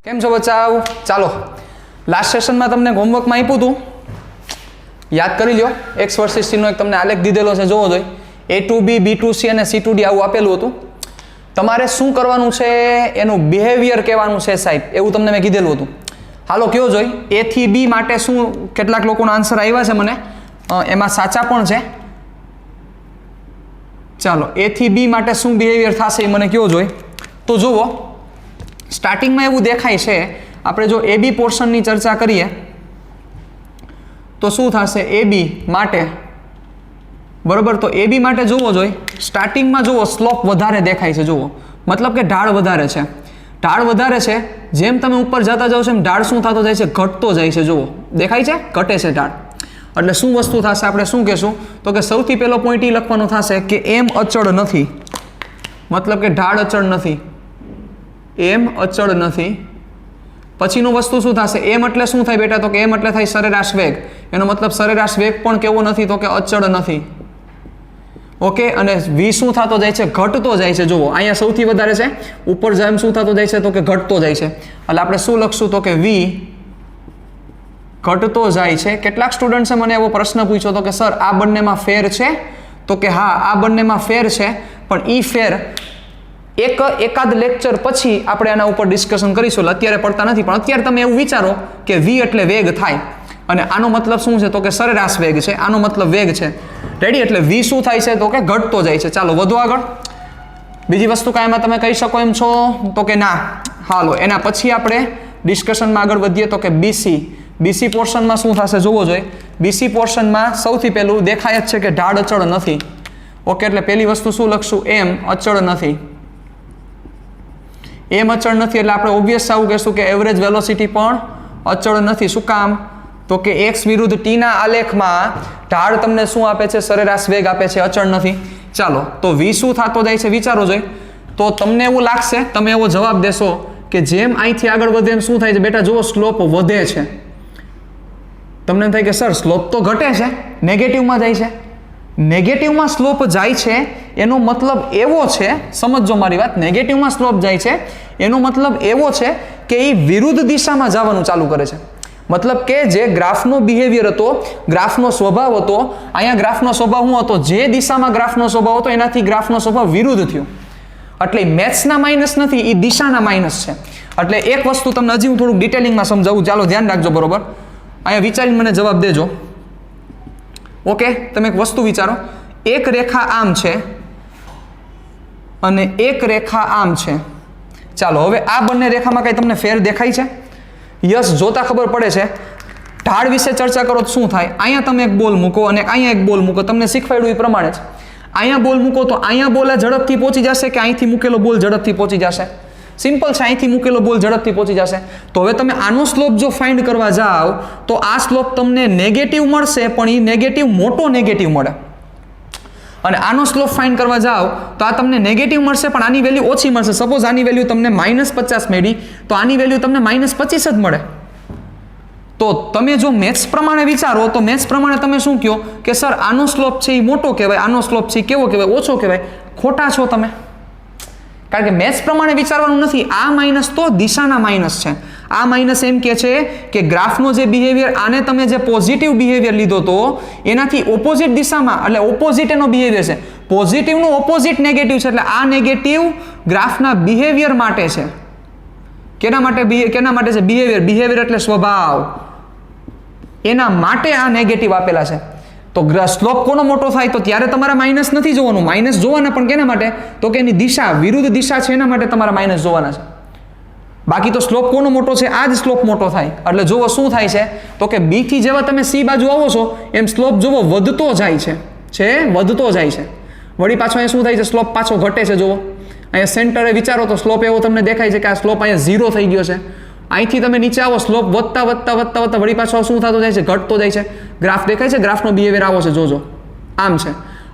કેમ છો બચ્ચાઓ? ચાલો લાસ્ટ સેશનમાં તમને હોમવર્કમાં આપ્યું હતું, યાદ કરી લો. એક્સ વર્સિસ સીનો એક તમને આલેખ દીધેલો છે, જોવો જોઈએ. A2B, B2C અને C2D આવું આપેલું હતું. તમારે શું કરવાનું છે, એનું બિહેવિયર કહેવાનું છે સાહેબ, એવું તમને મેં કીધેલું હતું. હાલો કયો જોઈ. A થી B માટે શું કેટલાક લોકોના આન્સર આવ્યા છે મને, એમાં સાચા પણ છે. ચાલો A થી B માટે શું બિહેવિયર થશે એ મને કયો જોઈ. તો જુઓ, સ્ટાર્ટિંગમાં એવું દેખાય છે, આપણે જો AB પોર્શનની ચર્ચા કરીએ તો શું થશે AB માટે, બરોબર. તો AB માટે જોવો જોઈએ, સ્ટાર્ટિંગમાં જુઓ સ્લોપ વધારે દેખાય છે, જુઓ મતલબ કે ઢાળ વધારે છે. ઢાળ વધારે છે, જેમ તમે ઉપર જતા જાઓ છો એમ ઢાળ શું થતો જાય છે, ઘટતો જાય છે. જુઓ દેખાય છે, ઘટે છે ઢાળ. એટલે શું વસ્તુ થશે, આપણે શું કહેશું તો કે સૌથી પહેલો પોઈન્ટ એ લખવાનો થશે કે એમ અચળ નથી, મતલબ કે ઢાળ અચળ નથી, એમ અચળ નથી. પછીનું વસ્તુ શું થશે, એમ એટલે શું થાય બેટા, તો કે એમ એટલે થાય સરેરાશ વેગ. એનો મતલબ સરેરાશ વેગ પણ કેવો નથી, તો કે અચળ નથી. ઓકે, અને V શું થતો જાય છે, ઘટતો જાય છે. જુઓ અહીંયા સૌથી વધારે છે, ઉપર જેમ શું થતો જાય છે, તો કે ઘટતો જાય છે. એટલે આપણે શું લખશું તો કે V ઘટતો જાય છે. કેટલાક સ્ટુડન્ટ્સે મને એવો પ્રશ્ન પૂછ્યો તો કે સર આ બંનેમાં ફેર છે, તો કે હા આ બંનેમાં ફેર છે, પણ ઈ ફેર એકાદ લેક્ચર પછી આપણે આના ઉપર ડિસ્કશન કરીશું. અત્યારે પડતા નથી, પણ અત્યારે તમે એવું વિચારો કે V એટલે વેગ થાય, અને આનો મતલબ શું છે તો કે સરેરાશ વેગ છે, આનો મતલબ વેગ છે. રેડી? એટલે V શું થાય છે તો કે ઘટતો જાય છે. ચાલો વધુ આગળ. બીજી વસ્તુ કાંઈમાં તમે કહી શકો એમ છો તો કે ના. હાલો એના પછી આપણે ડિસ્કશનમાં આગળ વધીએ તો કે BC પોર્શનમાં શું થશે જોવો જોઈએ. BC પોર્શનમાં સૌથી પહેલું દેખાય જ છે કે ઢાળ અચળ નથી. ઓકે, એટલે પહેલી વસ્તુ શું લખશું, એમ અચળ નથી. એમ અચળ નથી એટલે આપણે ઓબ્વિયસ આવું કહેશું કે એવરેજ વેલોસિટી પણ અચળ નથી. શું કામ તો કે x વિરુદ્ધ t ના આલેખમાં ઢાળ તમને શું આપે છે, સરેરાશ વેગ આપે છે, અચળ નથી. ચાલો તો V શું થતો જાય છે વિચારો જોઈએ. તો તમને એવું લાગશે, તમે એવો જવાબ દેશો કે જેમ અહીંથી આગળ વધે એમ શું થાય છે બેટા, જુઓ સ્લોપ વધે છે. તમને એમ થાય કે સર સ્લોપ તો ઘટે છે, નેગેટિવમાં જાય છે. નેગેટિવમાં સ્લોપ જાય છે એનો મતલબ એવો છે, સમજો મારી વાત, નેગેટિવમાં સ્લોપ જાય છે એનો મતલબ એવો છે કે એ વિરુદ્ધ દિશામાં જવાનું ચાલુ કરે છે. મતલબ કે જે ગ્રાફનો બિહેવિયર હતો, ગ્રાફનો સ્વભાવ હતો, અહીંયા ગ્રાફનો સ્વભાવ શું હતો, જે દિશામાં ગ્રાફનો સ્વભાવ હતો એનાથી ગ્રાફનો સ્વભાવ વિરુદ્ધ થયો. એટલે મેથ્સના માઇનસ નથી, એ દિશાના માઇનસ છે. એટલે એક વસ્તુ તમને હજી હું થોડુંક ડિટેલિંગમાં સમજાવું, ચાલો ધ્યાન રાખજો, બરોબર. અહીંયા વિચારીને મને જવાબ દેજો. ઓકે, તમે એક વસ્તુ વિચારો, એક રેખા આમ છે અને એક રેખા આમ છે. ચાલો હવે આ બંને રેખામાં કઈ તમને ફેર દેખાય છે? યસ, જોતા ખબર પડે છે. ઢાળ વિશે ચર્ચા કરો તો શું થાય, અહીંયા તમે એક બોલ મૂકો અને અહીંયા એક બોલ મૂકો, તમને શીખવાડ્યું એ પ્રમાણે જ. અહીંયા બોલ મૂકો તો અહીંયા બોલ ઝડપથી પહોંચી જશે કે અહીંથી મૂકેલો બોલ ઝડપથી પહોંચી જશે? સિમ્પલ છે, અહીંથી મૂકેલો બોલ ઝડપથી પહોંચી જશે. તો હવે તમે આનો સ્લોપ જો ફાઇન્ડ કરવા જાઓ તો આ સ્લોપ તમને નેગેટિવ મળશે, પણ એ નેગેટિવ મોટો નેગેટિવ મળે. અને આનો સ્લોપ ફાઇન્ડ કરવા જાઓ તો આ તમને નેગેટિવ મળશે, પણ આની વેલ્યુ ઓછી મળશે. સપોઝ આની વેલ્યુ તમને -50 મળી, તો આની વેલ્યુ તમને -25 જ મળે. તો તમે જો મેથ્સ પ્રમાણે વિચારો તો મેથ્સ પ્રમાણે તમે શું કહો કે સર આનો સ્લોપ છે એ મોટો કહેવાય, આનો સ્લોપ છે કેવો કહેવાય, ઓછો કહેવાય. ખોટા છો તમે, કારણ કે મેથ્સ પ્રમાણે વિચારવાનું નથી. આ માઇનસ તો દિશાના માઇનસ છે. આ માઇનસ એમ કે છે કે ગ્રાફનો જે બિહેવિયર, આને તમે જે પોઝિટિવ બિહેવિયર લીધો તો એનાથી ઓપોઝિટ દિશામાં, એટલે ઓપોઝિટ એનો બિહેવિયર છે. પોઝિટિવનું ઓપોઝિટ નેગેટિવ છે, એટલે આ નેગેટિવ ગ્રાફના બિહેવિયર માટે છે. કેના માટે છે બિહેવિયર એટલે સ્વભાવ, એના માટે આ નેગેટિવ આપેલા છે. તો સ્લોપ કોનો મોટો થાય તો ત્યારે તમારે માઇનસ નથી જોવાનું, માઇનસ જોવાના પણ કેના માટે તો કે એની દિશા વિરુદ્ધ દિશા છે એના માટે તમારે માઇનસ જોવાના છે. બાકી તો સ્લોપ કોનો મોટો છે, આ જ સ્લોપ મોટો થાય. એટલે જોવો શું થાય છે તો કે B થી જેવા તમે C બાજુ આવો છો એમ સ્લોપ જોવો વધતો જાય છે, વધતો જાય છે. વળી પાછો અહીંયા શું થાય છે, સ્લોપ પાછો ઘટે છે. જોવો અહીંયા સેન્ટરે વિચારો તો સ્લોપ એવો તમને દેખાય છે કે આ સ્લોપ અહીંયા 0 થઈ ગયો છે. અહીંથી તમે નીચે આવો, સ્લોપ વધતા વળી પાછો શું થતો જાય છે, ઘટતો જાય છે. ગ્રાફ દેખાય છે, ગ્રાફનો બિહેવિયર આવો છે, જોજો આમ છે.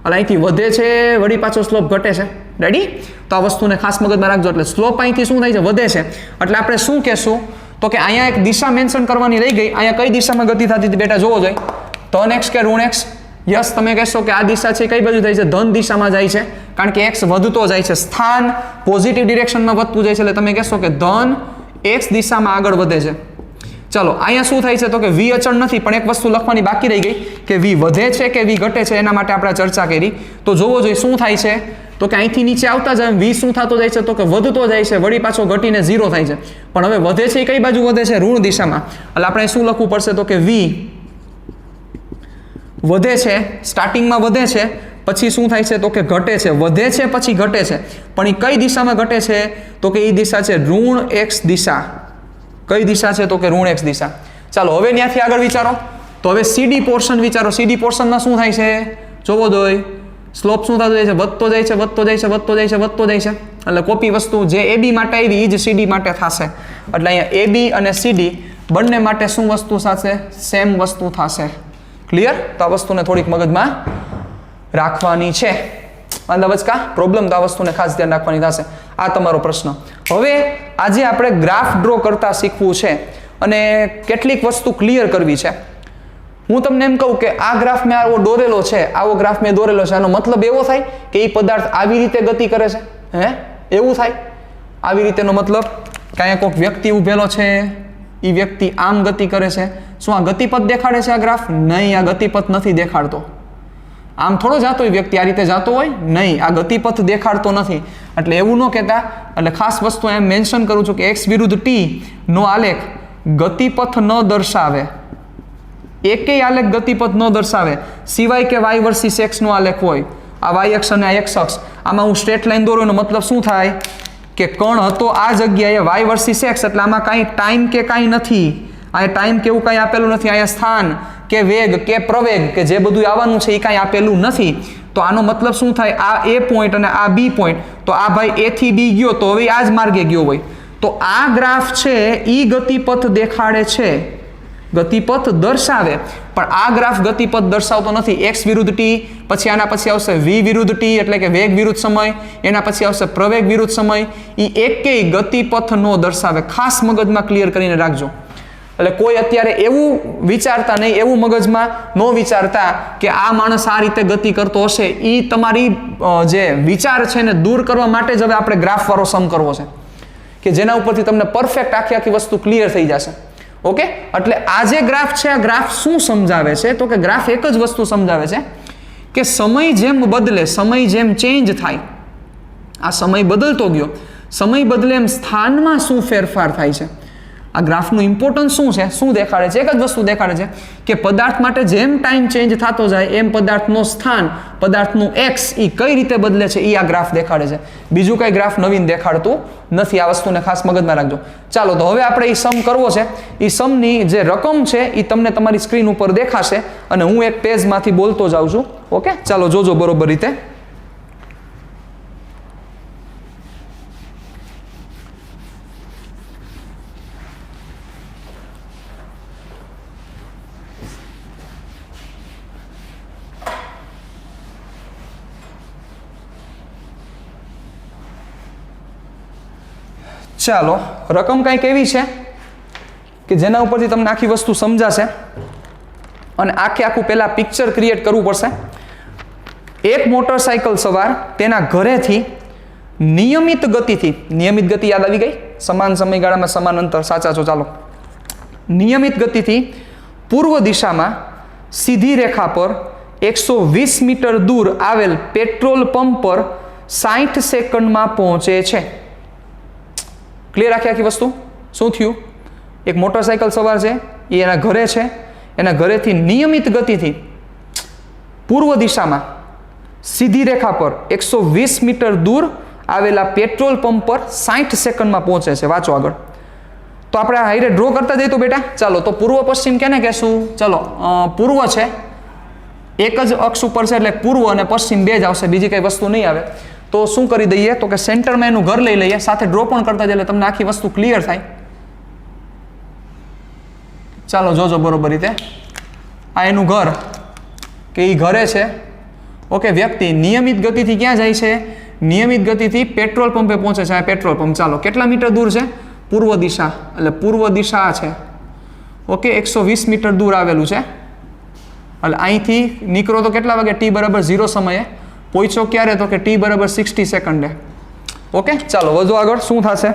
એટલે અહીંથી વધે છે, વળી પાછો સ્લોપ ઘટે છે. રેડી? તો આ વસ્તુને ખાસ મગજમાં રાખજો. એટલે સ્લોપ અહીંથી શું થાય છે, વધે છે. એટલે આપણે શું કહેશું તો કે અહીંયા એક દિશા મેન્શન કરવાની રહી ગઈ. અહીંયા કઈ દિશામાં ગતિ થતી હતી બેટા, જોવો જોઈએ. ધન x કે ઋણ x? યસ, તમે કહેશો કે આ દિશા છે કઈ બાજુ જાય છે, ધન દિશામાં જાય છે, કારણ કે x વધતો જાય છે. સ્થાન પોઝિટિવ ડિરેક્શનમાં વધતું જાય છે, એટલે તમે કહેશો કે ધન એક્સ દિશામાં આગળ વધે છે. ચાલો અહીંયા શું થાય છે તો કે વી અચળ નથી, પણ એક વસ્તુ લખવાની બાકી રહી ગઈ કે વી વધે છે કે વી ઘટે છે, એના માટે આપણે ચર્ચા કરી. તો જોવો જોઈએ શું થાય છે તો કે અહીંથી નીચે આવતા જાય વી શું થતો જાય છે તો કે વધતો જાય છે, વળી પાછો ઘટીને 0 થાય છે. પણ હવે વધે છે એ કઈ બાજુ વધે છે? ઋણ દિશામાં. એટલે આપણે શું લખવું પડશે તો કે વી વધે છે, સ્ટાર્ટિંગમાં વધે છે, પછી શું થાય છે તો કે ઘટે છે, વધે છે પછી ઘટે છે. પણ એ કઈ દિશામાં ઘટે છે તો કે એ દિશા છે ઋણ એક્સ દિશા. કઈ દિશા છે તો કે ઋણ એક્સ દિશા. ચાલો હવે ત્યાંથી આગળ વિચારો. તો હવે સીડી પોર્શન વિચારો. સીડી પોર્શનમાં શું થાય છે જોવો જોઈએ. સ્લોપ શું થતો જાય છે? વધતો જાય છે, વધતો જાય છે, વધતો જાય છે, વધતો જાય છે. એટલે કોપી વસ્તુ જે AB માટે આવી એ જ CD માટે થશે. એટલે અહીંયા AB અને CD બંને માટે શું વસ્તુ થશે? સેમ વસ્તુ થશે. ક્લિયર? તો આ વસ્તુને થોડીક મગજમાં રાખવાની છે. વચકા પ્રોબ્લેમ તો આ વસ્તુને ખાસ ધ્યાન રાખવાની થશે. આ તમારો પ્રશ્ન. હવે આજે આપણે ગ્રાફ ડ્રો કરતા શીખવું છે અને કેટલીક વસ્તુ ક્લિયર કરવી છે. હું તમને એમ કહું કે આ ગ્રાફ મેં આવો દોરેલો છે, આવો ગ્રાફ મેં દોરેલો છે, આનો મતલબ એવો થાય કે એ પદાર્થ આવી રીતે ગતિ કરે છે? એવું થાય? આવી રીતેનો મતલબ કે અહીંયા કોઈક વ્યક્તિ ઉભેલો છે, એ વ્યક્તિ આમ ગતિ કરે છે. શું આ ગતિપથ દેખાડે છે આ ગ્રાફ? નહીં, આ ગતિપથ નથી દેખાડતો. આમ થોડો જાતો હોય વ્યક્તિ, આ રીતે જાતો હોય? નહીં, આ ગતિપથ દેખાડતો નથી. એટલે એવું ન કહેતા. એટલે ખાસ વસ્તુ એમ મેન્શન કરું છું કે x વિરુદ્ધ t નો આલેખ ગતિપથ ન દર્શાવે. એકેય આલેખ ગતિપથ ન દર્શાવે સિવાય કે y વર્સિસ x નો આલેખ હોય. આ y અક્ષ અને આ x અક્ષ, આમાં હું સ્ટ્રેટ લાઈન દોર્યો એનો મતલબ શું થાય કે કણ હતો આ જગ્યાએ y વર્સિસ x, એટલે આમાં કાંઈ ટાઈમ કે કાંઈ નથી. અહીંયા ટાઈમ કેવું કાંઈ આપેલું નથી. અહીંયા સ્થાન કે વેગ કે પ્રવેગ કે જે બધું આવવાનું છે એ કાંઈ આપેલું નથી. તો આનો મતલબ શું થાય? આ A પોઈન્ટ અને આ B પોઈન્ટ, તો આ ભાઈ A થી B ગયો તો હવે આ જ માર્ગે ગયો હોય. તો આ ગ્રાફ છે એ ગતિપથ દેખાડે છે, ગતિપથ દર્શાવે. પણ આ ગ્રાફ ગતિપથ દર્શાવતો નથી. x વિરુદ્ધ t, પછી આના પછી આવશે v વિરુદ્ધ t એટલે કે વેગ વિરુદ્ધ સમય, એના પછી આવશે પ્રવેગ વિરુદ્ધ સમય. એ એકેય ગતિપથ નો દર્શાવે. ખાસ મગજમાં ક્લિયર કરીને રાખજો. એટલે કોઈ અત્યારે એવું વિચારતા નહીં, એવું મગજમાં ન વિચારતા કે આ માણસ આ રીતે ગતિ કરતો હશે. એ તમારી જે વિચાર છે ને દૂર કરવા માટે જ હવે આપણે ગ્રાફ વાળો સમ કરવો છે કે જેના ઉપરથી તમને પરફેક્ટ આખી વસ્તુ ક્લિયર થઈ જશે. ઓકે? એટલે આ જે ગ્રાફ છે, આ ગ્રાફ શું સમજાવે છે તો કે ગ્રાફ એક જ વસ્તુ સમજાવે છે કે સમય જેમ બદલે, સમય જેમ ચેન્જ થાય, આ સમય બદલતો ગયો, સમય બદલે એમ સ્થાનમાં શું ફેરફાર થાય છે. આ ગ્રાફનું ઇમ્પોર્ટન્સ શું છે? શું દેખાડે છે? એક જ વસ્તુ દેખાડે છે કે પદાર્થ માટે જેમ ટાઈમ ચેન્જ થતો જાય એમ પદાર્થનો સ્થાન, પદાર્થનું એક્સ એ કઈ રીતે બદલે છે એ આ ગ્રાફ દેખાડે છે. બીજું કઈ ગ્રાફ નવીન દેખાડતું નથી. આ વસ્તુને ખાસ મગજમાં રાખજો. ચાલો તો હવે આપણે એ સમ કરવો છે. એ સમની જે રકમ છે એ તમને તમારી સ્ક્રીન ઉપર દેખાશે અને હું એક પેજમાંથી બોલતો જાઉં છું. ઓકે? ચાલો જોજો બરોબર રીતે. ચાલો, રકમ કંઈક એવી છે કે જેના ઉપરથી તમને આખી વસ્તુ સમજાશે અને આખું પહેલા પિક્ચર ક્રિએટ કરવું પડશે. એક મોટરસાયકલ સવાર તેના ઘરેથી નિયમિત ગતિથી, નિયમિત ગતિ યાદ આવી ગઈ? સમાન સમયગાળામાં સમાન અંતર, સાચા છો? ચાલો, નિયમિત ગતિથી પૂર્વ દિશામાં સીધી રેખા પર 120 મીટર દૂર આવેલ પેટ્રોલ પંપ પર 60 સેકન્ડમાં પહોંચે છે. ક્લિયર? આખી વસ્તુ શું થયું? એક મોટરસાયકલ સવાર છે, એ એના ઘરે છે, એના ઘરેથી નિયમિત ગતિથી પૂર્વ દિશામાં સીધી રેખા પર 120 મીટર દૂર આવેલા પેટ્રોલ પંપ પર 60 સેકન્ડમાં પહોંચે છે. વાંચો આગળ. તો આપણે હાઈરે ડ્રો કરતા જઈએ તો બેટા. ચાલો, તો પૂર્વ પશ્ચિમ કેને કહેશું? ચલો, પૂર્વ છે, એક જ અક્ષ ઉપર છે એટલે પૂર્વ અને પશ્ચિમ બે જ આવશે, બીજી કઈ વસ્તુ નહીં આવે. તો શું કરી દઈએ તો કે સેન્ટરમાં એનું ઘર લઈ લઈએ, સાથે ડ્રો પણ કરતા જઈએ એટલે તમને આખી વસ્તુ ક્લિયર થાય. ચાલો જોજો બરોબર રીતે. આ એનું ઘર કે એ ઘરે છે. ઓકે? વ્યક્તિ નિયમિત ગતિથી ક્યાં જાય છે? નિયમિત ગતિથી પેટ્રોલ પંપે પહોંચે છે. આ પેટ્રોલ પંપ ચાલો કેટલા મીટર દૂર છે? પૂર્વ દિશા, એટલે પૂર્વ દિશા છે. ઓકે? 120 મીટર દૂર આવેલું છે. એટલે અહીંથી નીકળો તો કેટલા વાગે? t બરાબર 0 સમયે. પહોંચ્યો ક્યારે? તો કે t બરાબર 60 સેકન્ડે. ઓકે? ચાલો વધુ આગળ શું થશે?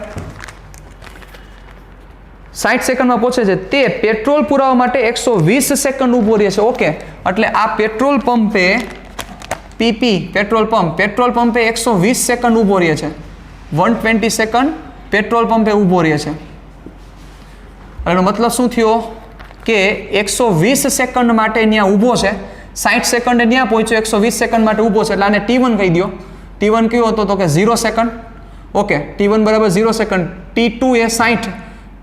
60 સેકન્ડમાં પહોંચે છે તે પેટ્રોલ પુરાવા માટે 120 સેકન્ડ ઊભો રહે છે. ઓકે, એટલે આ પેટ્રોલ પંપે પીપી પેટ્રોલ પંપે 120 સેકન્ડ ઊભો રહે છે. 120 સેકન્ડ પેટ્રોલ પંપે ઊભો રહે છે. એનો મતલબ શું થયો કે 120 સેકન્ડ માટે ત્યાં ઊભો છે. 60 સેકન્ડે ત્યાં પહોંચ્યો, 120 સેકન્ડ માટે ઊભો છે, એટલે આને T1 કહી દો. T1 કયો હતો તો કે 0 સેકન્ડ. ઓકે, T1 બરાબર 0 સેકન્ડ. T2 એ 60,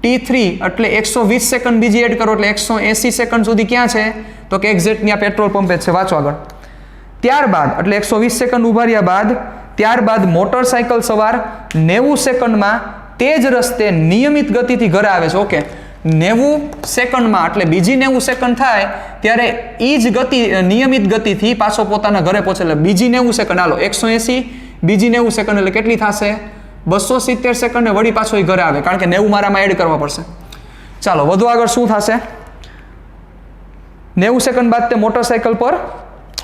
T3 એટલે 120 સેકન્ડ બીજી એડ કરો એટલે 180 સેકન્ડ સુધી ક્યાં છે તો કે એક્ઝેક્ટ ત્યાં પેટ્રોલ પંપે છે. વાંચો આગળ. ત્યારબાદ એટલે 120 સેકન્ડ ઊભા રહ્યા બાદ ત્યારબાદ મોટરસાયકલ સવાર 90 સેકન્ડમાં તે જ રસ્તે નિયમિત ગતિથી ઘરે આવે છે. ઓકે, 90 સેકન્ડમાં એટલે બીજી 90 સેકન્ડ થાય ત્યારે એ જ ગતિ નિયમિત ગતિથી પાછો પોતાના ઘરે પહોંચે. એટલે બીજી 90 સેકન્ડ હાલો 180 બીજી 90 સેકન્ડ એટલે કેટલી થશે 270 સેકન્ડ વળી પાછો એ ઘરે આવે, કારણ કે 90 મારામાં એડ કરવા પડશે. ચાલો વધુ આગળ શું થશે? 90 સેકન્ડ બાદ તે મોટરસાયકલ પર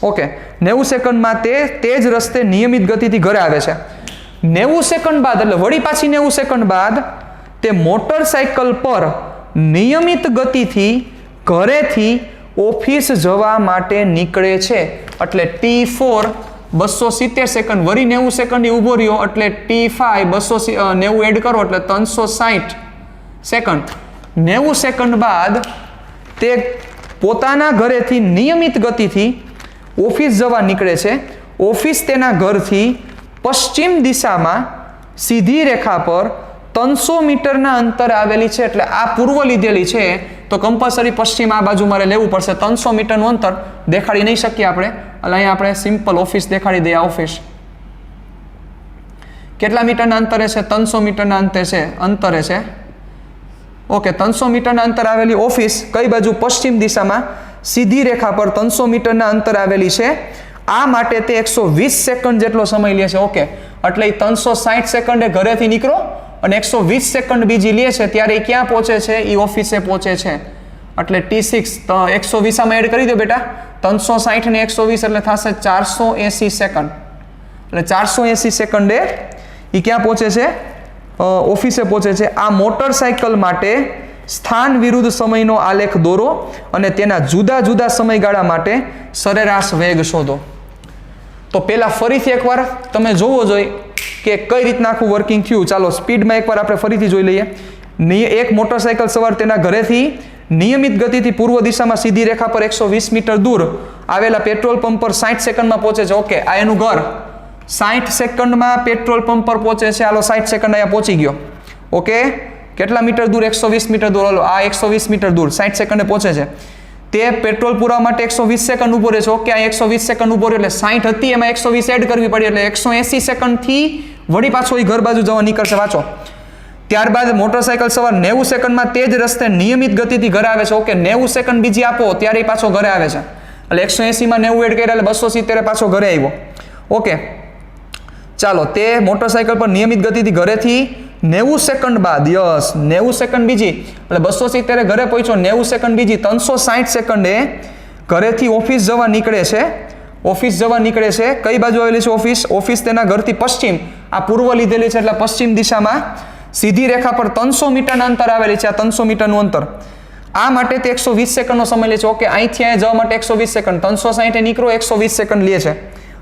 ઓકે 90 સેકન્ડમાં તે જ રસ્તે નિયમિત ગતિથી ઘરે આવે છે. 90 સેકન્ડ બાદ એટલે વળી પાછી 90 સેકન્ડ બાદ તે મોટરસાયકલ પર નિયમિત ગતિથી ઘરેથી ઓફિસ જવા માટે નીકળે છે. એટલે T4 270 સેકન્ડ વળી 90 સેકન્ડ ઊભો રહ્યો એટલે T5 290 એડ કરો એટલે 360 સેકન્ડ. 90 સેકન્ડ બાદ તે પોતાના ઘરેથી નિયમિત ગતિથી ઓફિસ જવા નીકળે છે. ઓફિસ તેના ઘરથી પશ્ચિમ દિશામાં સીધી રેખા પર 300 મીટરના અંતરે આવેલી છે. એટલે આ પૂર્વ લીધેલી છે તો કમ્પલસરી પશ્ચિમ આ બાજુ મારે લેવું પડશે. 300 મીટરનું અંતર દેખાડી નહીં શકીએ આપણે, એટલે અહીંયા આપણે સિમ્પલ ઓફિસ દેખાડી દઈએ. ઓફિસ કેટલા મીટરના અંતરે છે? 300 મીટરના અંતરે છે. ઓકે, 300 મીટરના અંતરે આવેલી ઓફિસ કઈ બાજુ? પશ્ચિમ દિશામાં સીધી રેખા પર 300 મીટરના અંતરે આવેલી છે. આ માટે તે 120 સેકન્ડ જેટલો સમય લે છે. ઓકે, એટલે 360 સેકન્ડે ઘરેથી નીકળો અને 120 સેકન્ડ બીજી લે છે ત્યારે એ ક્યાં પહોંચે છે? એ ઓફિસે પહોંચે છે. એટલે T6 તો 120 આમાં એડ કરી દો બેટા. 360 ને 120 એટલે થશે 480 સેકન્ડ. એટલે 480 સેકન્ડે એ ક્યાં પહોંચે છે? ઓફિસે પહોંચે છે. આ મોટરસાયકલ માટે સ્થાન વિરુદ્ધ સમયનો આલેખ દોરો અને તેના જુદા જુદા સમયગાળા માટે સરેરાશ વેગ શોધો. તો પહેલા ફરીથી એકવાર તમે જોવો જોઈએ કે કઈ રીતના આખું વર્કિંગ થયું. ચાલો સ્પીડમાં એકવાર આપણે ફરીથી જોઈ લઈએ. એક મોટરસાયકલ સવાર તેના ઘરેથી નિયમિત ગતિથી પૂર્વ દિશામાં સીધી રેખા પર 120 મીટર દૂર આવેલા પેટ્રોલ પંપ પર 60 સેકન્ડમાં પહોંચે છે. ઓકે, આ એનું ઘર 60 સેકન્ડમાં પેટ્રોલ પંપ પર પહોંચે છે. હાલો 60 સેકન્ડ અહીંયા પહોંચી ગયો. ઓકે, કેટલા મીટર દૂર? 120 મીટર દૂર. હાલો આ 120 મીટર દૂર 60 સેકન્ડે પહોંચે છે. તે પેટ્રોલ પુરાવા માટે 120 સેકન્ડ ઊભો રહે છે. ઓકે, આ 120 સેકન્ડ ઊભો રહ્યો એટલે 60 હતી એમાં 120 એડ કરવી પડી એટલે 180 સેકન્ડથી વળી પાછો એ ઘર બાજુ જવા નીકળશે. વાંચો. ત્યારબાદ મોટરસાયકલ સવાર 90 સેકન્ડમાં તે જ રસ્તે નિયમિત ગતિથી ઘરે આવે છે. ઓકે, 90 સેકન્ડ બીજી આપો ત્યારે એ પાછો ઘરે આવે છે. એટલે 180માં 90 એડ કર્યા એટલે 270 પાછો ઘરે આવ્યો. ઓકે, ચાલો તે મોટરસાયકલ પર નિયમિત ગતિથી ઘરેથી 90 સેકન્ડ બાદ 90 સેકન્ડ બીજી એટલે 270 ઘરે પહોંચ્યો. 90 સેકન્ડ બીજી 360 સેકન્ડે ઘરેથી ઓફિસ જવા નીકળે છે. ઓફિસ જવા નીકળે છે. કઈ બાજુ આવેલી છે ઓફિસ? ઓફિસ તેના ઘરથી પશ્ચિમ, આ પૂર્વ લીધેલી છે એટલે પશ્ચિમ દિશામાં સીધી રેખા પર 300 મીટરના અંતર આવેલી છે. આ 300 મીટરનું અંતર. આ માટે તે 120 સેકન્ડનો સમય લે છે. ઓકે, અહીંથી અહીંયા જવા માટે 120 સેકન્ડ, 360 નીકળો 120 સેકન્ડ લે છે.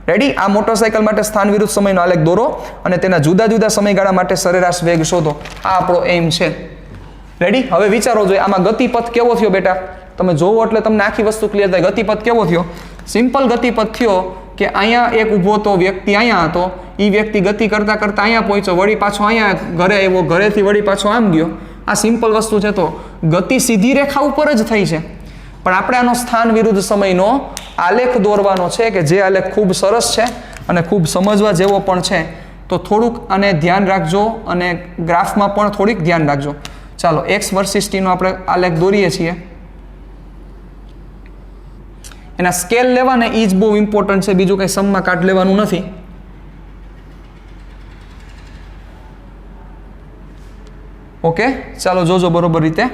રેડી? આ મોટરસાયકલ માટે સ્થાન વિરુદ્ધ સમયનો આલેખ દોરો અને તેના જુદા જુદા સમયગાળા માટે સરેરાશ વેગ શોધો. આ આપણો એમ છે. રેડી? હવે વિચારો જોઈએ આમાં ગતિપથ કેવો થયો બેટા? તમે જોવો એટલે તમને આખી વસ્તુ ક્લિયર થાય. ગતિપથ કેવો થયો? સિમ્પલ ગતિપથ થયો કે અહીંયા એક ઊભો તો વ્યક્તિ અહીંયા હતો, એ વ્યક્તિ ગતિ કરતા કરતા અહીંયા પહોંચ્યો, વળી પાછો અહીંયા ઘરે આવ્યો, ઘરેથી વળી પાછો આમ ગયો. આ સિમ્પલ વસ્તુ છે. તો ગતિ સીધી રેખા ઉપર જ થઈ છે, પણ આપણે આનો સ્થાન વિરુદ્ધ સમયનો આલેખ દોરવાનો છે કે જે આલેખ ખૂબ સરસ છે અને ખૂબ સમજવા જેવો પણ છે. તો થોડુંક આને ધ્યાન રાખજો અને ગ્રાફમાં પણ થોડીક ધ્યાન રાખજો. ચાલો એક્સ વર્સિસ ટીનો આપણે આલેખ દોરીએ છીએ. એના સ્કેલ લેવાને એ જ બહુ ઇમ્પોર્ટન્ટ છે, બીજું કંઈ સમમાં કાઢ લેવાનું નથી. ઓકે, ચાલો જોજો બરોબર રીતે.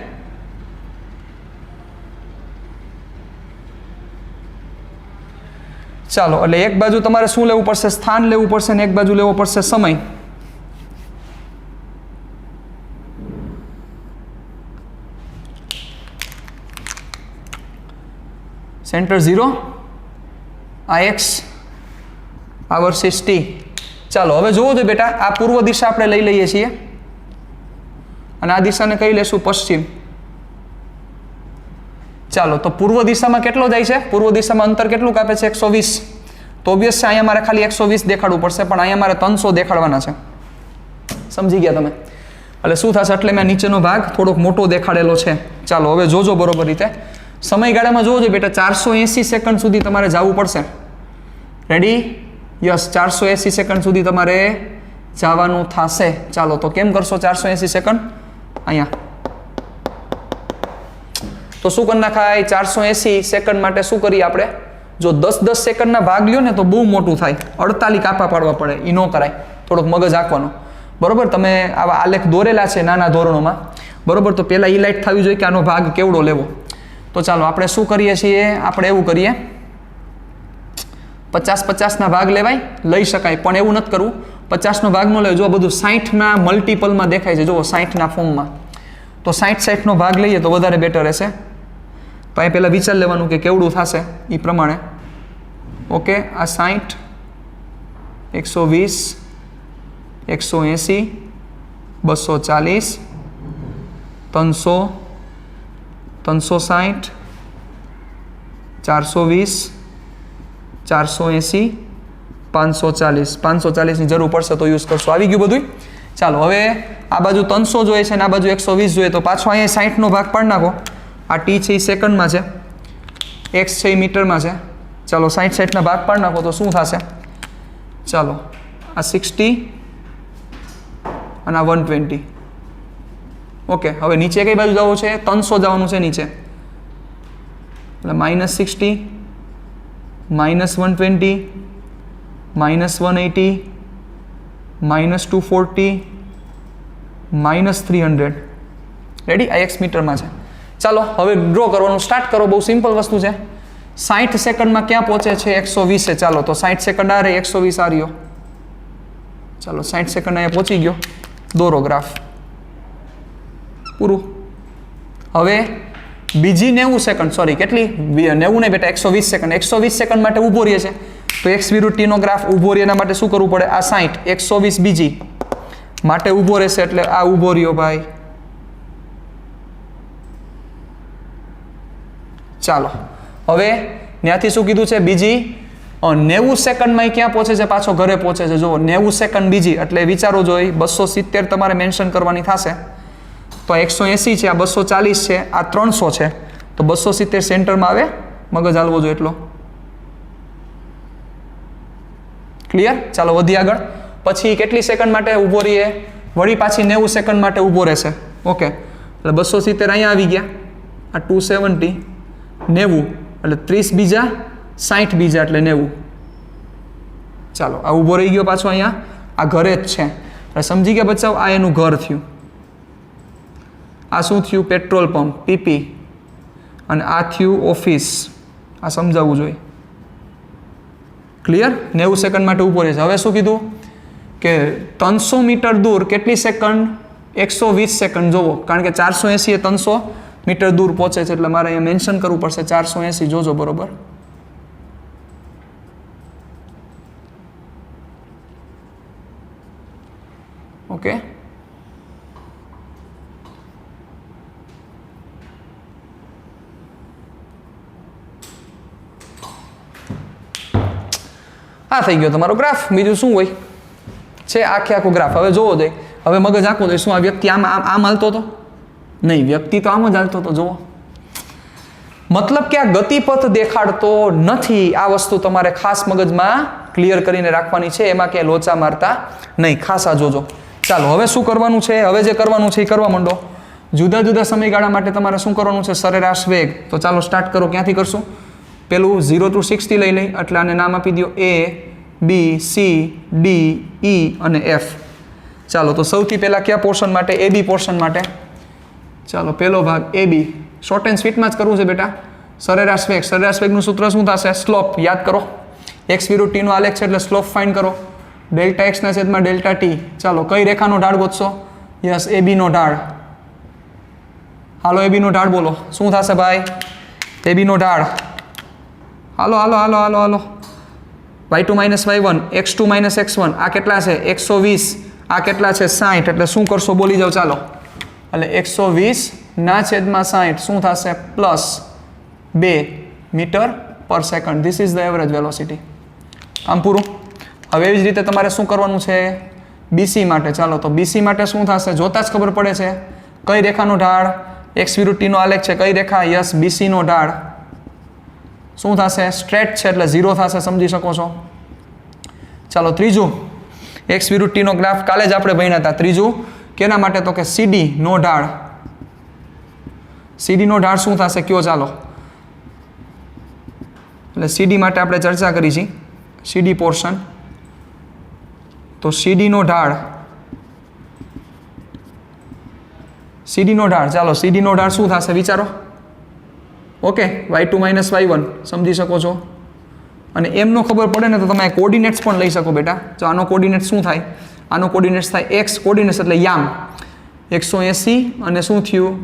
ચાલો એટલે એક બાજુ તમારે શું લેવું પડશે? સ્થાન લેવું પડશે ને એક બાજુ લેવો પડશે સમય. સેન્ટર 0, આ એક્સ, આ વર્સિસ ટી. ચાલો હવે જોવો તો બેટા, આ પૂર્વ દિશા આપણે લઈ લઈએ છીએ અને આ દિશાને કઈ લેશું? પશ્ચિમ. ચાલો, તો પૂર્વ દિશામાં કેટલો જાય છે? પૂર્વ દિશામાં અંતર કેટલું કાપે છે? 120. તો ઓબ્વિયસ છે અહીંયા મારે ખાલી 120 દેખાડવું પડશે, પણ અહીંયા મારે 300 દેખાડવાના છે. સમજી ગયા તમે? એટલે શું થશે? એટલે મેં નીચેનો ભાગ થોડોક મોટો દેખાડેલો છે. ચાલો હવે જોજો બરોબર રીતે. સમયગાળામાં જોજો બેટા, 480 સેકન્ડ સુધી તમારે જવું પડશે. રેડી? યસ, 480 સેકન્ડ સુધી તમારે જવાનું થશે. ચાલો, તો કેમ કરશો 480 સેકન્ડ? અહીંયા તો શું કરી નાખાય? 480 સેકન્ડ માટે શું કરીએ આપણે? જો 10-10 સેકન્ડના ભાગ લ્યો ને તો બહુ મોટું થાય. 48 કાપા પાડવા પડે. એ ન કરાય. થોડોક મગજ આંકવાનો. બરોબર? તમે આવા આલેખ દોરેલા છે નાના ધોરણોમાં. બરોબર? તો પહેલાં એ લાઈટ થવી જોઈએ કે આનો ભાગ કેવડો લેવો. તો ચાલો આપણે શું કરીએ છીએ? આપણે એવું કરીએ, 50-50ના ભાગ લેવાય, લઈ શકાય, પણ એવું નથી કરવું. 50નો ભાગ ન લેવો. જો બધું 60ના મલ્ટિપલમાં દેખાય છે. જુઓ 60ના ફોર્મમાં. તો 60-60નો ભાગ લઈએ તો વધારે બેટર રહેશે. તો અહીં પહેલાં વિચાર લેવાનું કે કેવડું થશે એ પ્રમાણે. ઓકે, આ 60, 120, 180, 240, 300, 360, 420, 480, 540. 540ની જરૂર પડશે તો યુઝ કરશો. આવી ગયું બધું? ચાલો હવે આ બાજુ 300 જોઈએ છે અને આ બાજુ 120 જોઈએ, તો પાછો અહીંયા 60નો ભાગ પાડી નાખો. આ ટી છે એ સેકન્ડમાં છે, એક્સ છે એ મીટરમાં છે. ચાલો 60-60ના ભાગ પાડી નાખો તો શું થશે? ચાલો આ 60 અને આ 120. ઓકે, હવે નીચે કઈ બાજુ જવું છે? 300 જવાનું છે નીચે. એટલે -60, -120, -180, -240, -300. રેડી? આ એક્સ મીટરમાં છે. ચાલો હવે ડ્રો કરવાનું સ્ટાર્ટ કરો. બહુ સિમ્પલ વસ્તુ છે. 60 સેકન્ડમાં ક્યાં પહોંચે છે? 120. ચાલો તો 60 સેકન્ડ આ રે, 120 આ રહ્યો. ચાલો 60 સેકન્ડ અહીંયા પહોંચી ગયો. દોરો ગ્રાફ. પૂરું. હવે બીજી 90 સેકન્ડ, સોરી કેટલી? 90 નહીં બેટા, 120 સેકન્ડ. 120 સેકન્ડ માટે ઊભો રહે છે. તો એક્સ વિરુદ્ધ ટીનો ગ્રાફ ઊભો રહે એના માટે શું કરવું પડે? આ 60, 120 બીજી માટે ઊભો રહેશે એટલે આ ઊભો રહ્યો ભાઈ. ચાલો હવે ત્યાંથી શું કીધું છે? બીજી 90 સેકન્ડમાં ક્યાં પહોંચે છે? પાછો ઘરે પહોંચે છે. જો 90 સેકન્ડ બીજી, એટલે વિચારો જોઈ 270 તમારે મેન્શન કરવાની થશે. તો 180 છે, આ 240 છે, આ 300 છે. તો 270 સેન્ટરમાં આવે. મગજ હાલવો જોઈએ એટલો. ક્લિયર? ચાલો વધીએ આગળ. પછી કેટલી સેકન્ડ માટે ઊભો રહીએ? વળી પાછી 90 સેકન્ડ માટે ઊભો રહેશે. ઓકે, એટલે 270 અહીંયા આવી ગયા. આ 270, 90 એટલે 30 બીજા, 60 બીજા એટલે 90. ચાલો આ ઊભો રહી ગયો પાછો અહીંયા. આ ઘરે જ છે એટલે સમજી ગયા બચાવ. આ એનું ઘર થયું. આ શું થયું? Petrol pump, PP. અને આ થયું ઓફિસ. આ સમજાવવું જોઈએ. ક્લિયર? 90 સેકન્ડ માટે ઊભો રહેશે. હવે શું કીધું કે 300 મીટર દૂર કેટલી સેકન્ડ? 120 સેકન્ડ. જોવો, કારણ કે 480 એ 300 મીટર દૂર પહોંચે છે એટલે મારે અહીંયા મેન્શન કરવું પડશે 480. જોજો બરોબર. ઓકે, આ થઈ ગયો તમારો ગ્રાફ. બીજું શું હોય છે? આખે આખો ગ્રાફ. હવે જોવો જોઈએ. હવે મગજ આખો જોઈએ. શું આ વ્યક્તિ આમ હાલતો હતો? નહીં, વ્યક્તિ તો આમ જ હાલતો હતો. જુઓ, મતલબ કે આ ગતિપથ દેખાડતો નથી. આ વસ્તુ તમારે ખાસ મગજમાં ક્લિયર કરીને રાખવાની છે. એમાં ક્યાંય લોચા મારતા નહીં. ખાસ આ જોજો. ચાલો હવે શું કરવાનું છે? હવે જે કરવાનું છે એ કરવા માંડો. જુદા જુદા સમયગાળા માટે તમારે શું કરવાનું છે? સરેરાશ વેગ. તો ચાલો સ્ટાર્ટ કરો. ક્યાંથી કરશું? પેલું 0 to 60 લઈ લઈ. એટલે આને નામ આપી દો A, B, C, D, E અને F. ચાલો તો સૌથી પહેલાં કયા પોર્શન માટે? AB પોર્શન માટે. ચાલો પહેલો ભાગ AB. શોર્ટ એન્ડ સ્વીટમાં જ કરવું છે બેટા. સરેરાશ વેગ. સરેરાશ વેગનું સૂત્ર શું થશે? સ્લોપ. યાદ કરો, એક્સ વિરુદ્ધ ટીનો આલેખ છે એટલે સ્લોપ ફાઇન્ડ કરો. ડેલ્ટા એક્સના છેદમાં ડેલ્ટા ટી. ચાલો કઈ રેખાનો ઢાળ ગોતશો? યસ, AB નો ઢાળ. હાલો AB નો ઢાળ બોલો. શું થશે ભાઈ? AB નો ઢાળ હાલો હાલો હાલો હાલો હાલો y2 minus y1 x2 minus x1 આ કેટલા છે 120 આ કેટલા છે 60 એટલે શું કરશો બોલી જાઓ ચાલો એટલે 120 ના છેદમાં 60 શું થશે પ્લસ 2 મીટર પર second this is the average velocity આમ પૂરું હવે એવી જ રીતે તમારે શું કરવાનું છે બીસી માટે ચાલો તો બીસી માટે શું થશે જોતા જ ખબર પડે છે કઈ રેખાનો ઢાળ x વિરુદ્ધ t નો આલેખ છે કઈ રેખા યસ બીસી નો ઢાળ શું થશે સ્ટ્રેટ છે એટલે 0 થશે સમજી શકો છો ચાલો ત્રીજું x વિરુદ્ધ t નો ગ્રાફ કાલે જ આપણે ભણ્યા હતા ત્રીજું કેના માટે તો કે CD નો ઢાળ CD નો ઢાળ શું થશે કયો ચાલો એટલે CD માટે આપણે ચર્ચા કરી છે CD પોર્શન તો CD નો ઢાળ ચાલો CD નો ઢાળ શું થશે વિચારો ઓકે y2 માઇનસ y1 સમજી શકો છો અને એમનો ખબર પડે ને તો તમે કોઓર્ડિનેટ્સ પણ લઈ શકો બેટા જો આનો કોઓર્ડિનેટ શું થાય આનો કોઓર્ડિનેટ્સ થાય x કોઓર્ડિનેટ્સ એટલે યામ 180 અને શું થયું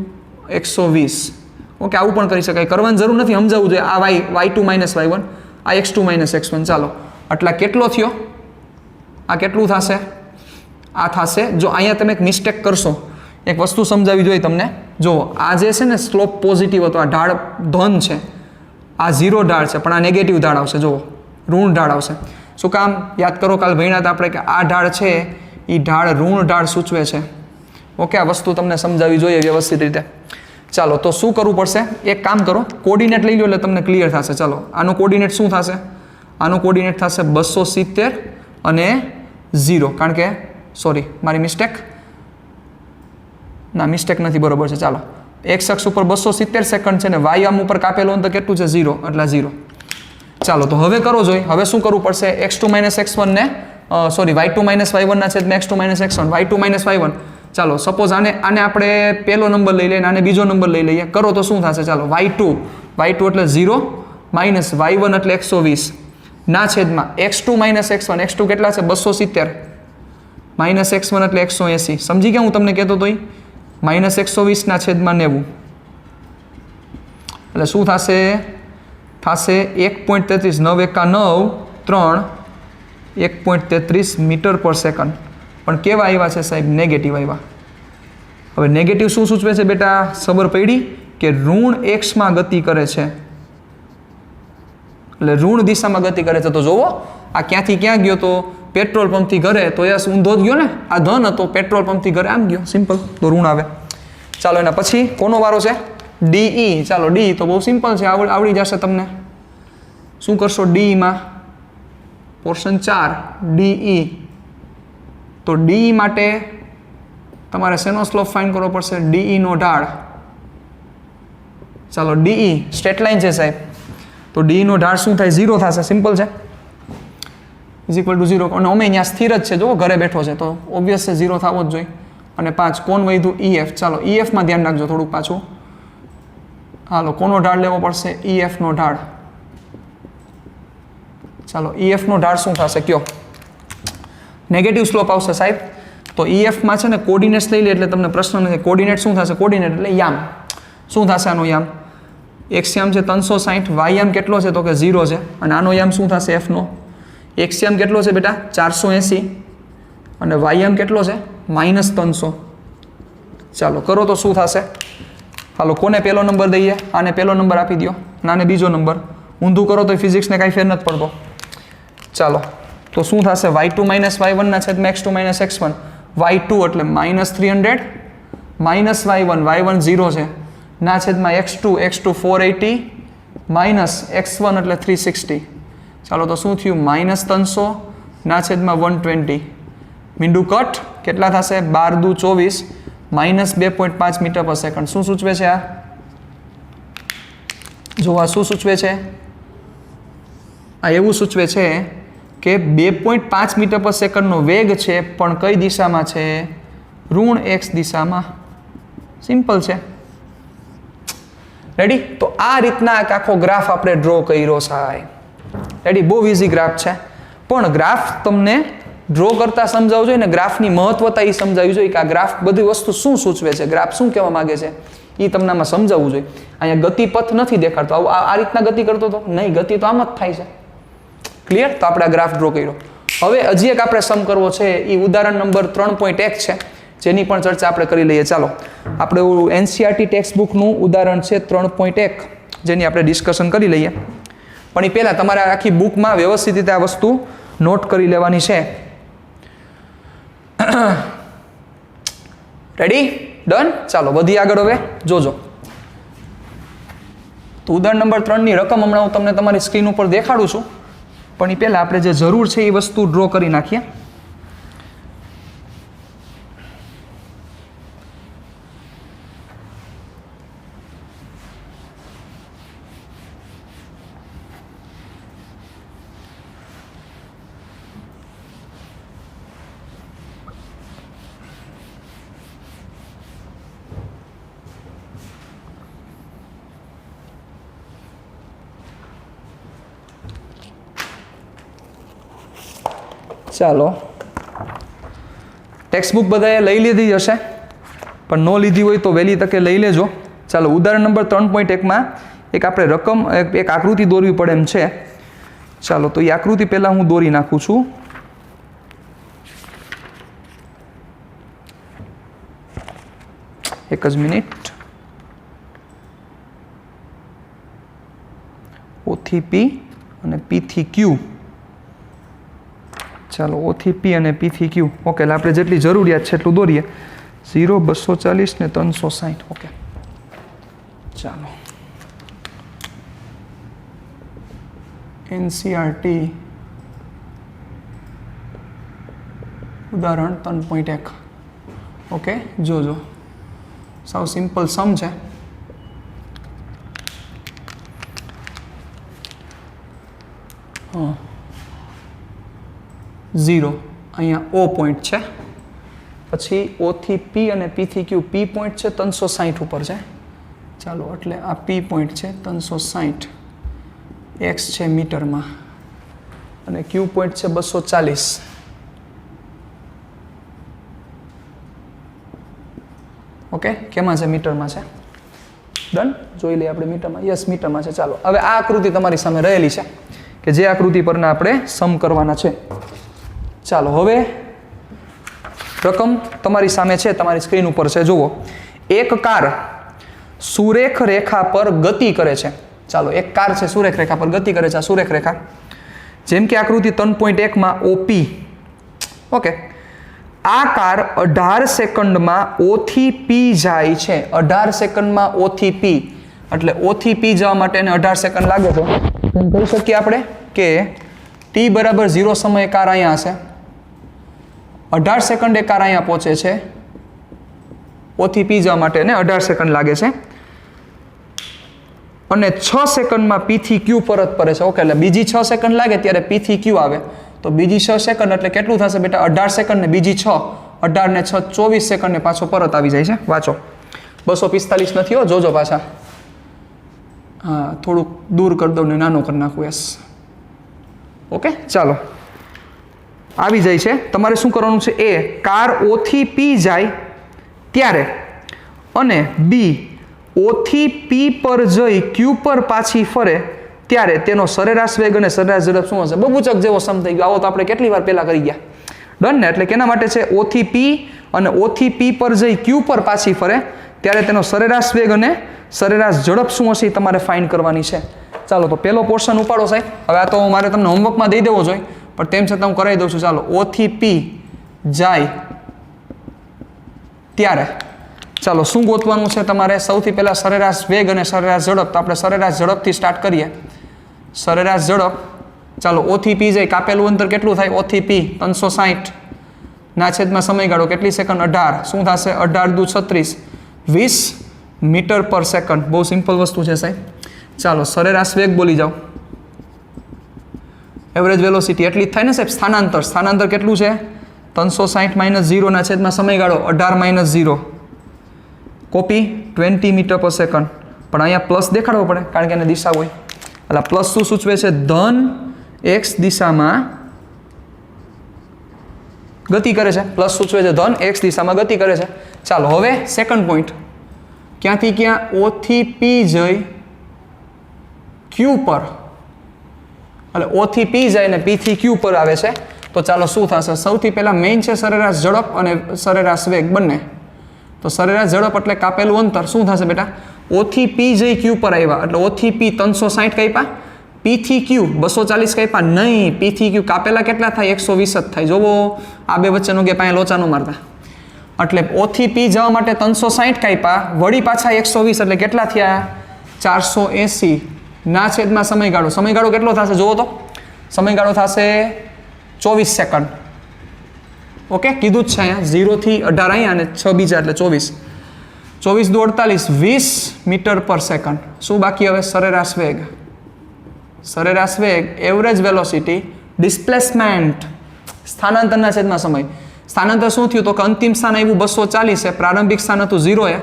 120 ઓકે આવું પણ કરી શકાય કરવાની જરૂર નથી સમજાવવું જોઈએ આ y2 માઇનસ y1 આ x2 માઇનસ x1 ચાલો આટલા કેટલો થયો આ કેટલું થશે આ થશે જો અહીંયા તમે એક મિસ્ટેક કરશો એક વસ્તુ સમજાવી જોઈએ તમને જો આ જે છે ને સ્લોપ પોઝિટિવ હતો આ ઢાળ ધન છે આ 0 ઢાળ છે પણ આ નેગેટિવ ઢાળ આવશે જો ઋણ ઢાળ આવશે શું કામ યાદ કરો કાલ ભણ્યા હતા આપણે કે આ ઢાળ છે એ ઢાળ ઋણ ઢાળ સૂચવે છે ઓકે આ વસ્તુ તમને સમજાવવી જોઈએ વ્યવસ્થિત રીતે ચાલો તો શું કરવું પડશે એક કામ કરો કોઓર્ડિનેટ લઈ લો એટલે તમને ક્લિયર થશે ચાલો આનો કોઓર્ડિનેટ શું થશે આનો કોઓર્ડિનેટ થશે 270 અને 0 કારણ કે સોરી મારી મિસ્ટેક ના મિસ્ટેક નથી બરોબર છે ચાલો x અક્ષ ઉપર 270 સેકન્ડ છે ને y આમ ઉપર કાપેલો તો કેટલું છે 0 એટલે 0 ચાલો તો હવે કરો જોઈ હવે શું કરવું પડશે x2 માઇનસ x1 ને સોરી y2 માઇનસ y1 ના છેદમાં x2 minus x1 y2 minus y1 ચાલો સપોઝ આને આપણે પહેલો નંબર લઈ લઈએ અને આને બીજો નંબર લઈ લઈએ કરો તો શું થશે ચાલો y2 એટલે 0 માઇનસ y1 એટલે 120 ના છેદમાં x2 માઇનસ x1 x2 કેટલા છે 270 માઇનસ x1 એટલે 180 સમજી ગયા હું તમને કહેતો તો માઇનસ 120 ના છેદમાં 90 એટલે શું થશે 1.33 9 એકા 9 3 1.33 મીટર પર સેકન્ડ પણ કેવા આવ્યા છે સાહેબ નેગેટિવ આવ્યા હવે નેગેટિવ શું સૂચવે છે બેટા ખબર પડી કે ઋણ x માં ગતિ કરે છે એટલે ઋણ દિશામાં ગતિ કરે છે તો જોવો આ ક્યાંથી ક્યાં ગયો તો પેટ્રોલ પંપથી ઘરે તો યસ ઊંધો જ ગયો ને આ ધન હતો પેટ્રોલ પંપથી ઘરે આમ ગયો સિમ્પલ તો ઋણ આવે ચાલો એના પછી કોનો વારો છે DE ચાલો D તો બહુ સિમ્પલ છે આવડી જશે તમને શું કરશો D માં પોર્શન 4 DE તો DE માટે તમારે શેનો સ્લોપ ફાઇન્ડ કરવો પડશે DE નો ઢાળ ચાલો DE સ્ટ્રેટ લાઇન છે સાહેબ તો DE નો ઢાળ શું થાય 0 થશે સિમ્પલ છે ઇઝ ઇક્વલ ટુ 0 અને અમે અહીંયા સ્થિર જ છે જો ઘરે બેઠો છે તો ઓબ્વિયસ છે 0 થવો જ જોઈએ અને 5 કોણ વધ્યું EF ચાલો EF માં ધ્યાન રાખજો થોડુંક પાછું હાલો કોનો ઢાળ લેવો પડશે EF નો ઢાળ ચાલો EF નો ઢાળ શું થશે કયો નેગેટિવ સ્લોપ આવશે સાહેબ તો EF માં છે ને કોઓર્ડિનેટ્સ લઈ લે એટલે તમને પ્રશ્ન નથી કોઓર્ડિનેટ શું થશે કોઓર્ડિનેટ એટલે યામ શું થશે આનો યામ x યામ છે 360 y યામ કેટલો છે તો કે 0 છે અને આનો યામ શું થશે f નો x યામ કેટલો છે બેટા 480 અને y યામ કેટલો છે -300 ચાલો કરો તો શું થશે હાલો કોને પહેલો નંબર દઈએ આને પહેલો નંબર આપી દો નાને બીજો નંબર ઊંધું કરો તો ફિઝિક્સને કાંઈ ફેર નથી પડતો ચાલો તો શું થશે y2 માઇનસ y1 ના છેદમાં x2 માઇનસ x1 y2 એટલે -300 માઇનસ y1 0 છે ના છેદમાં x2 480 માઇનસ x1 એટલે 360 ચાલો તો શું થયું -300 ના છેદમાં 120 મીંડું કટ કેટલા થશે 12 દુ 24 -2.5 મીટર પર સેકન્ડ શું સૂચવે છે આ જો આ શું સૂચવે છે આ એવું સૂચવે છે કે 2.5 મીટર પર સેકન્ડનો વેગ છે પણ કઈ દિશામાં છે ઋણ x દિશામાં સિમ્પલ છે રેડી તો આ રીતના એક આખો ગ્રાફ આપણે ડ્રો કર્યો સાહેબ રેડી બહુ ઇઝી ગ્રાફ છે પણ ગ્રાફ તમને ડ્રો કરતા સમજાવવું જોઈએ ને ગ્રાફની મહત્વતા એ સમજાવવી જોઈએ કે આ ગ્રાફ બધી વસ્તુ શું સૂચવે છે, ગ્રાફ શું કહેવા માંગે છે, એ તમને આમાં સમજાવવું જોઈએ. અહીંયા ગતિપથ નથી દેખાડતો, આ રીતના ગતિ કરતો હતો નહીં, ગતિ તો આમ જ થાય છે. ક્લિયર? તો આપણે આ ગ્રાફ ડ્રો કર્યો. હવે હજી એક આપણે સમ કરવો છે, એ ઉદાહરણ નંબર 3.1 છે, જેની પણ ચર્ચા આપણે કરી લઈએ. ચાલો આપણે એનસીઆરટી ટેક્સ્ટ બુકનું ઉદાહરણ છે 3.1, જેની આપણે ડિસ્કશન કરી લઈએ. પણ એ પહેલાં તમારે આખી બુકમાં વ્યવસ્થિત રીતે આ વસ્તુ નોટ કરી લેવાની છે. રેડી? ડન? ચાલો વધી આગળ હવે જોજો. તો ઉદાહરણ નંબર 3ની રકમ હમણાં હું તમને તમારી સ્ક્રીન ઉપર દેખાડું છું, પણ એ પહેલાં આપણે જે જરૂર છે એ વસ્તુ ડ્રો કરી નાખીએ. ચાલો ટેક્સ્ટ બુક બધાએ લઈ લીધી હશે, પણ ન લીધી હોય તો વહેલી તકે લઈ લેજો. ચાલો ઉદાહરણ નંબર 3.1માં એક આપણે રકમ એક આકૃતિ દોરવી પડે એમ છે. ચાલો તો એ આકૃતિ પહેલાં હું દોરી નાખું છું. એક જ મિનિટ. O થી P અને P થી Q. ચાલો O થી P અને P થી Q. ઓકે, એટલે આપણે જેટલી જરૂરિયાત છે એટલું દોરીએ. 0, 240 ને 360. ઓકે, ચાલો NCERT ઉદાહરણ 3.1. ઓકે, જોજો સાવ સિમ્પલ સમ છે. હા, 0 અહીંયા O પોઈન્ટ છે, પછી O થી P અને P થી Q. P પોઈન્ટ છે 360 ઉપર છે. ચાલો એટલે આ P પોઈન્ટ છે 360, x છે મીટરમાં, અને Q પોઈન્ટ છે 240. ઓકે, કેમાં છે? મીટરમાં છે. ડન? જોઈ લઈએ આપણે મીટરમાં. યસ, મીટરમાં છે. ચાલો હવે આ આકૃતિ તમારી સામે રહેલી છે કે જે આકૃતિ પરના આપણે સમ કરવાના છે. ચાલો હવે રકમ તમારી સામે છે, તમારી સ્ક્રીન ઉપર છે. જુઓ, એક કાર સુરેખ રેખા પર ગતિ કરે છે. ચાલો એક કાર છે, સુરેખ રેખા પર ગતિ કરે છે. આ સુરેખ રેખા, જેમ કે આકૃતિ 3.1માં OP. ઓકે, આ કાર 18 સેકન્ડમાં O થી P જાય છે. 18 સેકન્ડમાં O થી P, એટલે O થી P જવા માટે એને 18 સેકન્ડ લાગે છે. એમ કહી શકીએ આપણે કે t બરાબર 0 સમયે કાર અહીંયા હશે. 18 સેકન્ડે કાર અહીંયા પહોંચે છે. O થી P જવા માટે એને 18 સેકન્ડ લાગે છે, અને 6 સેકન્ડમાં P થી Q પરત ફરે છે. ઓકે, એટલે બીજી 6 સેકન્ડ લાગે ત્યારે P થી Q આવે, તો બીજી 6 સેકન્ડ એટલે કેટલું થશે બેટા? 18 સેકન્ડ ને બીજી 6, 18 ને 6 24 સેકન્ડ ને પાછો પરત આવી જાય છે. વાંચો, 245 નથી હો, જોજો પાછા. હા, થોડુંક દૂર કરી દઉં ને નાનું કરી નાખું. યસ, ઓકે, ચાલો આવી જાય છે. તમારે શું કરવાનું છે? એ કાર O થી P જાય ત્યારે, અને B O થી P પર જઈ Q પર પાછી ફરે ત્યારે તેનો સરેરાશ વેગ અને સરેરાશ ઝડપ શું હશે? બબૂચક જેવો સમ થઈ ગયો. આવો તો આપણે કેટલી વાર પહેલા કરી ગયા. ડન ને? એટલે કેના માટે છે? O થી P અને O થી P પર જઈ Q પર પાછી ફરે ત્યારે તેનો સરેરાશ વેગ અને સરેરાશ ઝડપ શું હશે એ તમારે ફાઇન્ડ કરવાની છે. ચાલો તો પહેલો પોર્શન ઉપાડો સાહેબ. હવે આ તો મારે તમને હોમવર્કમાં દઈ દેવો જોઈએ, પણ તેમ છતાં હું કરાવી દઉં છું. ચાલો, O થી P જાય ત્યારે ચાલો શું ગોતવાનું છે તમારે? સૌથી પહેલા સરેરાશ વેગ અને સરેરાશ ઝડપ. તો આપણે સરેરાશ ઝડપથી સ્ટાર્ટ કરીએ. સરેરાશ ઝડપ, ચાલો O થી P જાય, કાપેલું અંતર કેટલું થાય? O થી P 360 ના છેદમાં સમયગાળો કેટલી સેકન્ડ? 18. શું થશે? 18 દુ 36, 20 મીટર પર સેકન્ડ. બહુ સિમ્પલ વસ્તુ છે સાહેબ. ચાલો સરેરાશ વેગ બોલી જાઓ. એવરેજ વેલોસિટી એટલી જ થાય ને સાહેબ. સ્થાનાંતર, સ્થાનાંતર કેટલું છે? 360 માઇનસ 0 ના છેદમાં સમયગાળો 18 માઇનસ 0. કોપી 20 મીટર પર સેકન્ડ. પણ અહીંયા પ્લસ દેખાડવો પડે કારણ કે એને દિશા હોય. એટલે પ્લસ શું સૂચવે છે? ધન x દિશામાં ગતિ કરે છે, પ્લસ સૂચવે છે ધન, એક્સ દિશામાં ગતિ કરે છે. ચાલો હવે સેકન્ડ પોઈન્ટ, ક્યાંથી ક્યાં ઓ થી પી જઈ ક્યુ પર, એટલે ઓ થી પી જાય ને પી થી ક્યુ પર આવે છે. તો ચાલો શું થશે, સૌથી પહેલા મેઇન છે સરેરાશ ઝડપ અને સરેરાશ વેગ બંને. તો સરેરાશ ઝડપ એટલે કાપેલું અંતર શું થશે બેટા, ઓ થી પી જઈ ક્યુ પર આવ્યા એટલે ઓ થી પી 360 કાપ્યા, પી થી ક્યુ 240 કાપ્યા નહીં, પી થી ક્યુ કાપેલા કેટલા થાય 120 જ થાય. જોવો આ બે વચ્ચેનો ગેપ અહીંયા લોચા ન મારતા. એટલે ઓ થી પી જવા માટે 360 કાપ્યા, વળી પાછા 120 એટલે કેટલા થયા 480 ના છેદમાં સમયગાળો. સમયગાળો કેટલો થશે જોવો તો, સમયગાળો થશે 24 સેકન્ડ. ઓકે, કીધું જ છે અહીંયા 0 થી 18 અહીંયા અને 6 બીજા એટલે 24. 24 દુ 48, 20 મીટર પર સેકન્ડ. શું બાકી હવે, સરેરાશ વેગ. સરેરાશ વેગ, એવરેજ વેલોસિટી, ડિસ્પ્લેસમેન્ટ, સ્થાનાંતરના છેદમાં સમય. સ્થાનાંતર શું થયું તો કે અંતિમ સ્થાન આવ્યું 240 છે, પ્રારંભિક સ્થાન હતું 0 એ,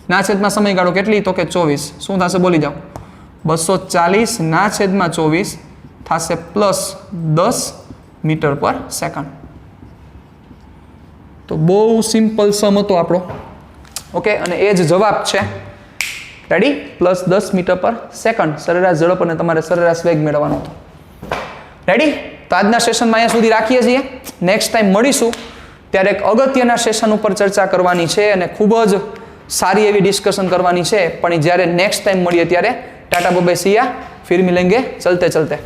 ના છેદમાં સમયગાળો કેટલી તો કે 24. શું થશે બોલી જાઓ, 240 ના છેદમાં 24 થશે પ્લસ 10 મીટર પર સેકન્ડ. તો બહુ સિમ્પલ સમ હતો આપણો. ઓકે, અને એ જ જવાબ છે. રેડી, પ્લસ 10 મીટર પર સેકન્ડ સરેરાશ ઝડપ અને તમારે સરેરાશ વેગ મેળવવાનો હતો. રેડી, તો આજના સેશનમાં અહીંયા સુધી રાખીએ છીએ. નેક્સ્ટ ટાઈમ મળીશું ત્યારે એક અગત્યના સેશન ઉપર ચર્ચા કરવાની છે અને ખૂબ જ સારી એવી ડિસ્કશન કરવાની છે. પણ જ્યારે નેક્સ્ટ ટાઈમ મળીએ ત્યારે ટાટા બાય બાય, સિયા, ફિર મિલેંગે ચલતે ચલતે.